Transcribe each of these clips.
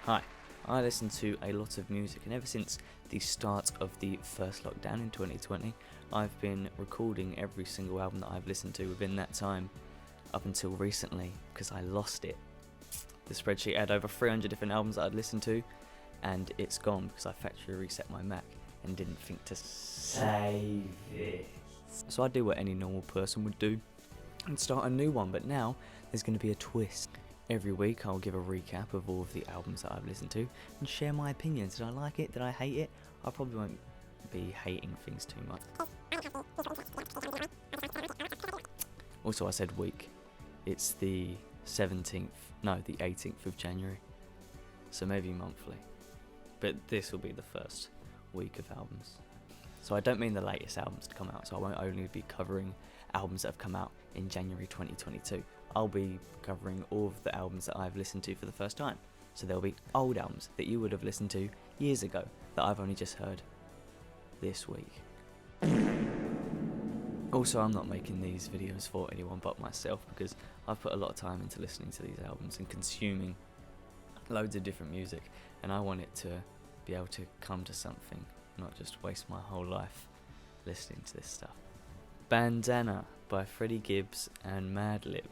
Hi, I listen to a lot of music, and ever since the start of the first lockdown in 2020, I've been recording every single album that I've listened to within that time up until recently, because I lost it. The spreadsheet had over 300 different albums that I'd listened to, and it's gone because I factory reset my Mac and didn't think to save it. So I do what any normal person would do and start a new one, but now there's going to be a twist. Every week I'll give a recap of all of the albums that I've listened to and share my opinions. Did I like it? Did I hate it? I probably won't be hating things too much. Also, I said week. It's the 18th of January. So maybe monthly. But this will be the first week of albums. So I don't mean the latest albums to come out, so I won't only be covering albums that have come out in January 2022. I'll be covering all of the albums that I've listened to for the first time. So there'll be old albums that you would have listened to years ago that I've only just heard this week. Also, I'm not making these videos for anyone but myself, because I've put a lot of time into listening to these albums and consuming loads of different music, and I want it to be able to come to something, not just waste my whole life listening to this stuff. Bandana by Freddie Gibbs and Madlib.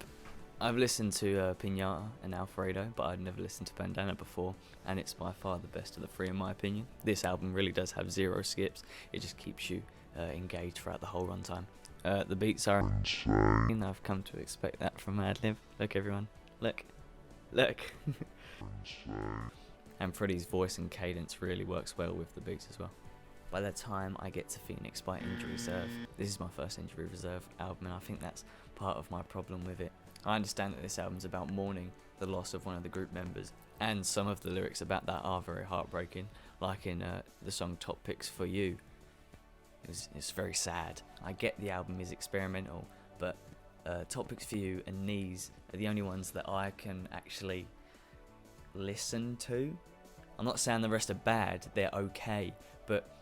I've listened to Pinata and Alfredo, but I'd never listened to Bandana before, and it's by far the best of the three in my opinion. This album really does have zero skips, it just keeps you engaged throughout the whole runtime. The beats are insane. I've come to expect that from Madlib. Look everyone, look. And Freddie's voice and cadence really works well with the beats as well. By the time I get to Phoenix by Injury Reserve, this is my first Injury Reserve album, and I think that's part of my problem with it. I understand that this album's about mourning the loss of one of the group members, and some of the lyrics about that are very heartbreaking, like in the song Top Picks For You. It's very sad. I get the album is experimental, but Top Picks For You and Knees are the only ones that I can actually listen to. I'm not saying the rest are bad, they're okay, but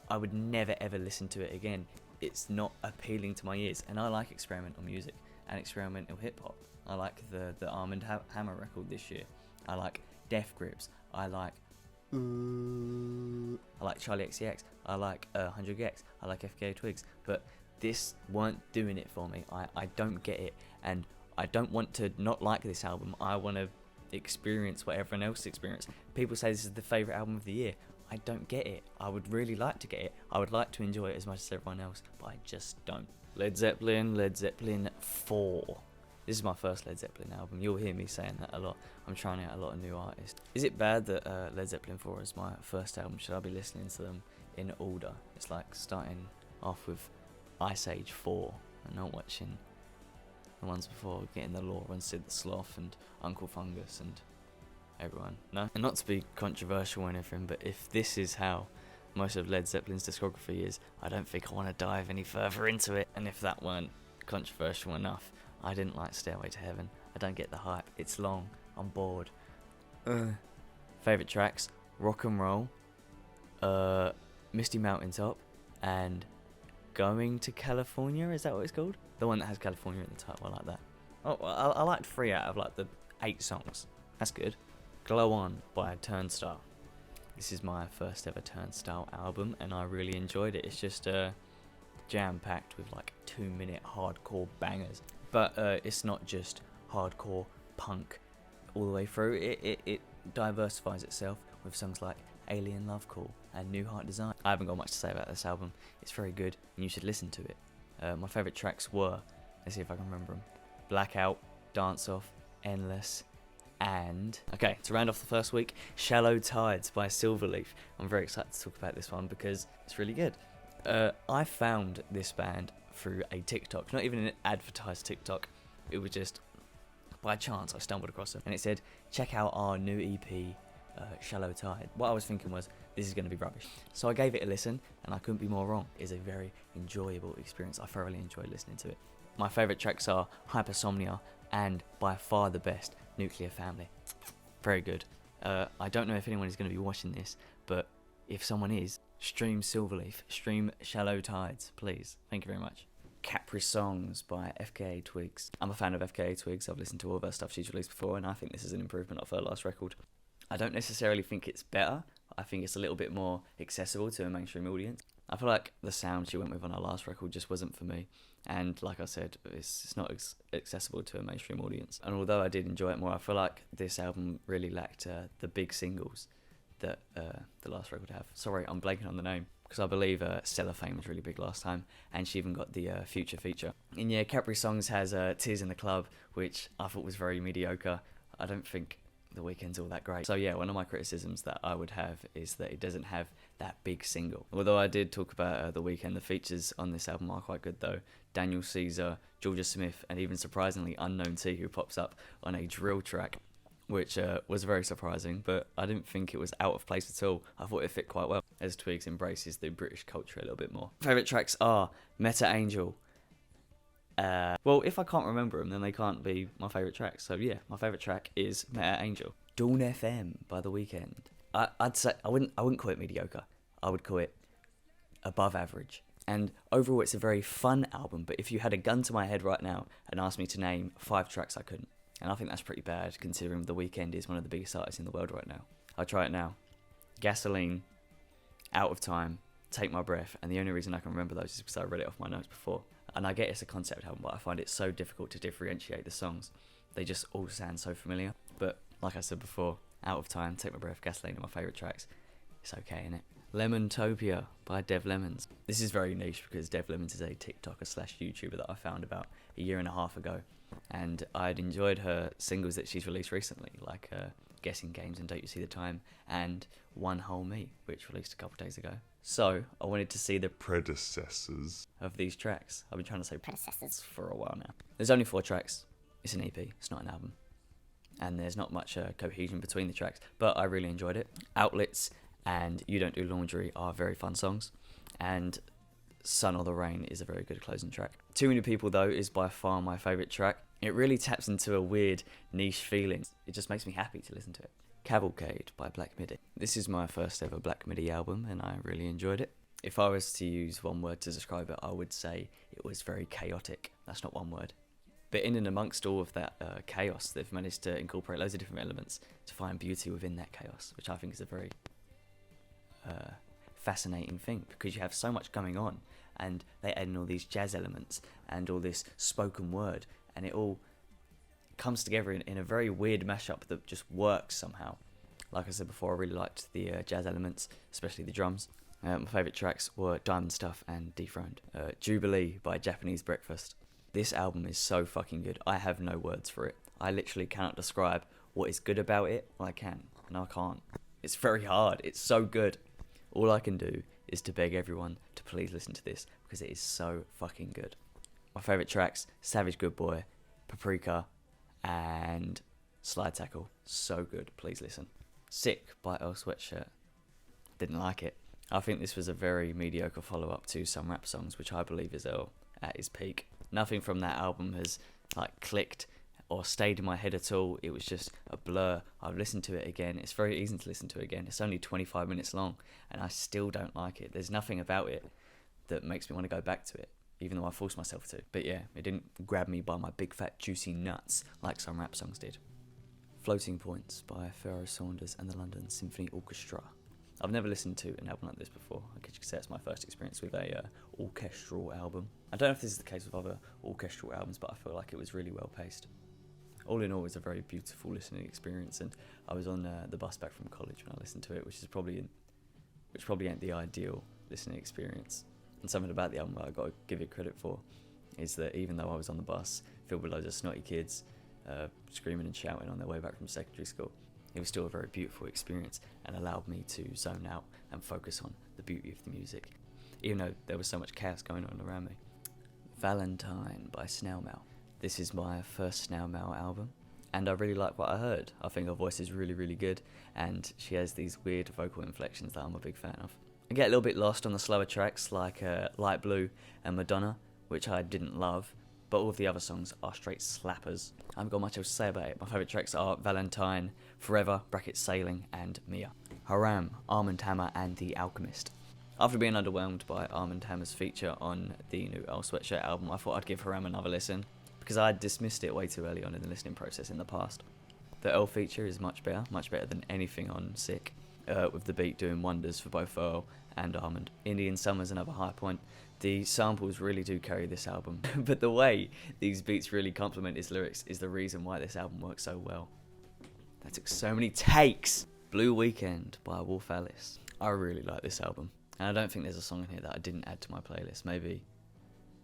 I would never ever listen to it again. It's not appealing to my ears, and I like experimental music and experimental hip hop. I like the Armand Hammer record this year. I like Death Grips. I like Charlie XCX. I like 100 Gex. I like FKA Twigs. But this weren't doing it for me. I don't get it, and I don't want to not like this album. I want to experience what everyone else experienced. People say this is the favourite album of the year. I don't get it. I would really like to get it. I would like to enjoy it as much as everyone else, but I just don't. Led Zeppelin 4. This is my first Led Zeppelin album. You'll hear me saying that a lot. I'm trying out a lot of new artists. Is it bad that Led Zeppelin 4 is my first album? Should I be listening to them in order? It's like starting off with Ice Age 4 and not watching the ones before, getting the Law and Sid the Sloth and Uncle Fungus and everyone. No? And not to be controversial or anything, but if this is how most of Led Zeppelin's discography is, I don't think I want to dive any further into it. And if that weren't controversial enough, I didn't like Stairway to Heaven. I don't get the hype. It's long. I'm bored. Favourite tracks: Rock and Roll, Misty Mountaintop, and Going to California. Is that what it's called? The one that has California in the title. I like that. Oh, I liked 3 out of like the 8 songs. That's good. Glow On by Turnstile. This is my first ever Turnstile album, and I really enjoyed it. It's just jam-packed with like 2-minute hardcore bangers. But it's not just hardcore punk all the way through. It diversifies itself with songs like Alien Love Call and New Heart Design. I haven't got much to say about this album. It's very good, and you should listen to it. My favourite tracks were, let's see if I can remember them, Blackout, Dance Off, Endless, and, okay, to round off the first week, Shallow Tides by Silverleaf. I'm very excited to talk about this one because it's really good. I found this band through a TikTok, not even an advertised TikTok. It was just by chance I stumbled across it, and it said, check out our new EP, Shallow Tide. What I was thinking was, this is going to be rubbish. So I gave it a listen, and I couldn't be more wrong. It's a very enjoyable experience. I thoroughly enjoyed listening to it. My favourite tracks are Hypersomnia and, by far the best, Nuclear Family. Very good. I don't know if anyone is going to be watching this, but if someone is, stream Silverleaf, stream Shallow Tides, please. Thank you very much. Capri Songs by FKA Twigs. I'm a fan of FKA Twigs. I've listened to all of her stuff she's released before, and I think this is an improvement of her last record. I don't necessarily think it's better. I think it's a little bit more accessible to a mainstream audience. I feel like the sound she went with on her last record just wasn't for me. And like I said, it's not accessible to a mainstream audience. And although I did enjoy it more, I feel like this album really lacked the big singles that the last record have. Sorry, I'm blanking on the name. Because I believe Cellophane was really big last time. And she even got the Future feature. And yeah, Capri Songs has Tears in the Club, which I thought was very mediocre. I don't think The Weeknd's all that great. So yeah, one of my criticisms that I would have is that it doesn't have that big single. Although I did talk about The Weeknd, the features on this album are quite good though. Daniel Caesar, Georgia Smith, and even surprisingly Unknown T, who pops up on a drill track, which was very surprising, but I didn't think it was out of place at all. I thought it fit quite well, as Twigs embraces the British culture a little bit more. Favourite tracks are Meta Angel. Well, if I can't remember them, then they can't be my favourite tracks. So yeah, my favourite track is Meta Angel. Dawn FM by The Weeknd. I'd say I wouldn't call it mediocre. I would call it above average. And overall, it's a very fun album. But if you had a gun to my head right now and asked me to name 5 tracks, I couldn't. And I think that's pretty bad, considering The Weeknd is one of the biggest artists in the world right now. I'll try it now. Gasoline, Out of Time, Take My Breath, and the only reason I can remember those is because I read it off my notes before. And I get it's a concept album, but I find it so difficult to differentiate the songs. They just all sound so familiar. But like I said before, Out of Time, Take My Breath, Gasoline are my favourite tracks. It's okay, innit? Lemontopia by Dev Lemons. This is very niche because Dev Lemons is a TikToker / YouTuber that I found about a year and a half ago. And I'd enjoyed her singles that she's released recently, like Guessing Games and Don't You See the Time, and One Whole Me, which released a couple of days ago. So I wanted to see the predecessors of these tracks. I've been trying to say predecessors for a while now. There's only 4 tracks. It's an EP, it's not an album. And there's not much cohesion between the tracks, but I really enjoyed it. Outlets and You Don't Do Laundry are very fun songs, and Sun or the Rain is a very good closing track. Too Many People, though, is by far my favourite track. It really taps into a weird niche feeling. It just makes me happy to listen to it. Cavalcade by Black Midi. This is my first ever Black Midi album, and I really enjoyed it. If I was to use one word to describe it, I would say it was very chaotic. That's not one word. But in and amongst all of that chaos, they've managed to incorporate loads of different elements to find beauty within that chaos, which I think is a very fascinating thing, because you have so much going on, and they add in all these jazz elements and all this spoken word, and it all comes together in a very weird mashup that just works somehow. Like I said before, I really liked the jazz elements, especially the drums. My favourite tracks were Diamond Stuff and Dethroned. Jubilee by Japanese Breakfast. This album is so fucking good. I have no words for it. I literally cannot describe what is good about it. Well, I can, and I can't. It's very hard. It's so good. All I can do is to beg everyone to please listen to this, because it is so fucking good. My favourite tracks, Savage Good Boy, Paprika, and Slide Tackle. So good. Please listen. Sick by Earl Sweatshirt. Didn't like it. I think this was a very mediocre follow-up to Some Rap Songs, which I believe is Earl at his peak. Nothing from that album has clicked or stayed in my head at all. It was just a blur. I've listened to it again. It's very easy to listen to again. It's only 25 minutes long, and I still don't like it. There's nothing about it that makes me want to go back to it, even though I forced myself to. But yeah, it didn't grab me by my big fat juicy nuts like Some Rap Songs did. Floating Points by Pharoah Saunders and the London Symphony Orchestra. I've never listened to an album like this before. I guess you could say it's my first experience with a orchestral album. I don't know if this is the case with other orchestral albums, but I feel like it was really well paced. All in all, it was a very beautiful listening experience, and I was on the bus back from college when I listened to it, which probably ain't the ideal listening experience. And something about the album that I got to give it credit for is that even though I was on the bus filled with loads of snotty kids screaming and shouting on their way back from secondary school, it was still a very beautiful experience and allowed me to zone out and focus on the beauty of the music, even though there was so much chaos going on around me. Valentine by Snail Mail. This is my first Snail Mail album, and I really like what I heard. I think her voice is really, really good, and she has these weird vocal inflections that I'm a big fan of. I get a little bit lost on the slower tracks like Light Blue and Madonna, which I didn't love, but all of the other songs are straight slappers. I haven't got much else to say about it. My favourite tracks are Valentine, Forever, Sailing, and Mia. Haram, Armand Hammer, and The Alchemist. After being underwhelmed by Armand Hammer's feature on the new Earl Sweatshirt album, I thought I'd give Haram another listen, because I had dismissed it way too early on in the listening process in the past. The Earl feature is much better than anything on Sick, with the beat doing wonders for both Earl and Almond. Indian Summer's another high point. The samples really do carry this album, but the way these beats really complement his lyrics is the reason why this album works so well. That took so many takes. Blue Weekend by Wolf Alice. I really like this album, and I don't think there's a song in here that I didn't add to my playlist. Maybe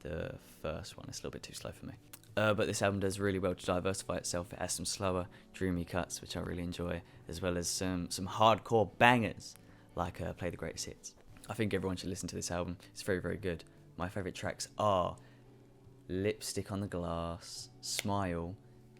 the first one is a little bit too slow for me. But this album does really well to diversify itself. It has some slower, dreamy cuts, which I really enjoy, as well as some hardcore bangers, like Play the Greatest Hits. I think everyone should listen to this album. It's very, very good. My favourite tracks are Lipstick on the Glass, Smile,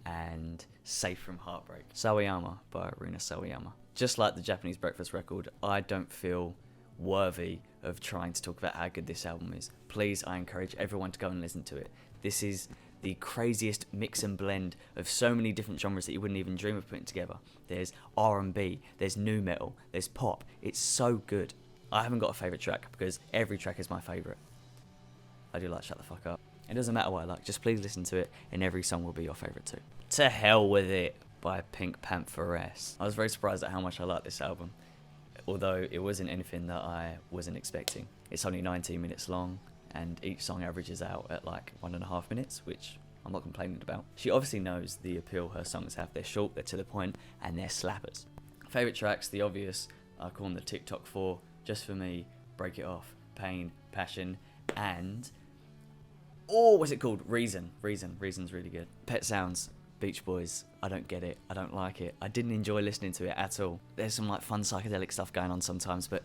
and Safe from Heartbreak. Sawayama by Runa Sawayama. Just like the Japanese Breakfast record, I don't feel worthy of trying to talk about how good this album is. Please, I encourage everyone to go and listen to it. This is the craziest mix and blend of so many different genres that you wouldn't even dream of putting together. There's R&B, there's nu metal, there's pop. It's so good. I haven't got a favourite track because every track is my favourite. I do like Shut the Fuck Up. It doesn't matter what I like, just please listen to it and every song will be your favourite too. To Hell With It by Pink Pantheress. I was very surprised at how much I liked this album, although it wasn't anything that I wasn't expecting. It's only 19 minutes long, and each song averages out at like 1.5 minutes, which I'm not complaining about. She obviously knows the appeal her songs have. They're short, they're to the point, and they're slappers. Favourite tracks, the obvious, I call them the TikTok 4, Just For Me, Break It Off, Pain, Passion, and... oh, what's it called? Reason. Reason's really good. Pet Sounds, Beach Boys. I don't get it. I don't like it. I didn't enjoy listening to it at all. There's some like fun psychedelic stuff going on sometimes, but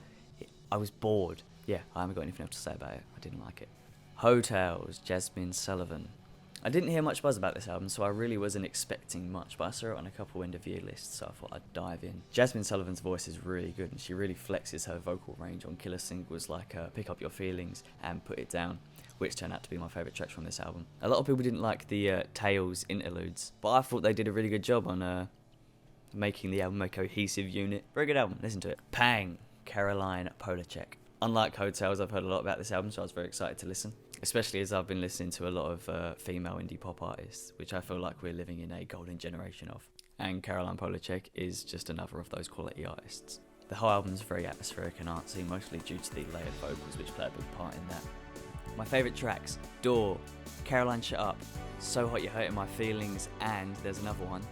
I was bored. Yeah, I haven't got anything else to say about it. I didn't like it. Hotels, Jasmine Sullivan. I didn't hear much buzz about this album, so I really wasn't expecting much, but I saw it on a couple end of year lists, so I thought I'd dive in. Jasmine Sullivan's voice is really good, and she really flexes her vocal range on killer singles like Pick Up Your Feelings and Put It Down, which turned out to be my favourite tracks from this album. A lot of people didn't like the Tales interludes, but I thought they did a really good job on making the album a cohesive unit. Very good album, listen to it. Pang, Caroline Polachek. Unlike Hotels, I've heard a lot about this album, so I was very excited to listen, especially as I've been listening to a lot of female indie pop artists, which I feel like we're living in a golden generation of. And Caroline Polachek is just another of those quality artists. The whole album is very atmospheric and artsy, mostly due to the layered vocals, which play a big part in that. My favourite tracks, Door, Caroline Shut Up, So Hot You're Hurting My Feelings, and there's another one,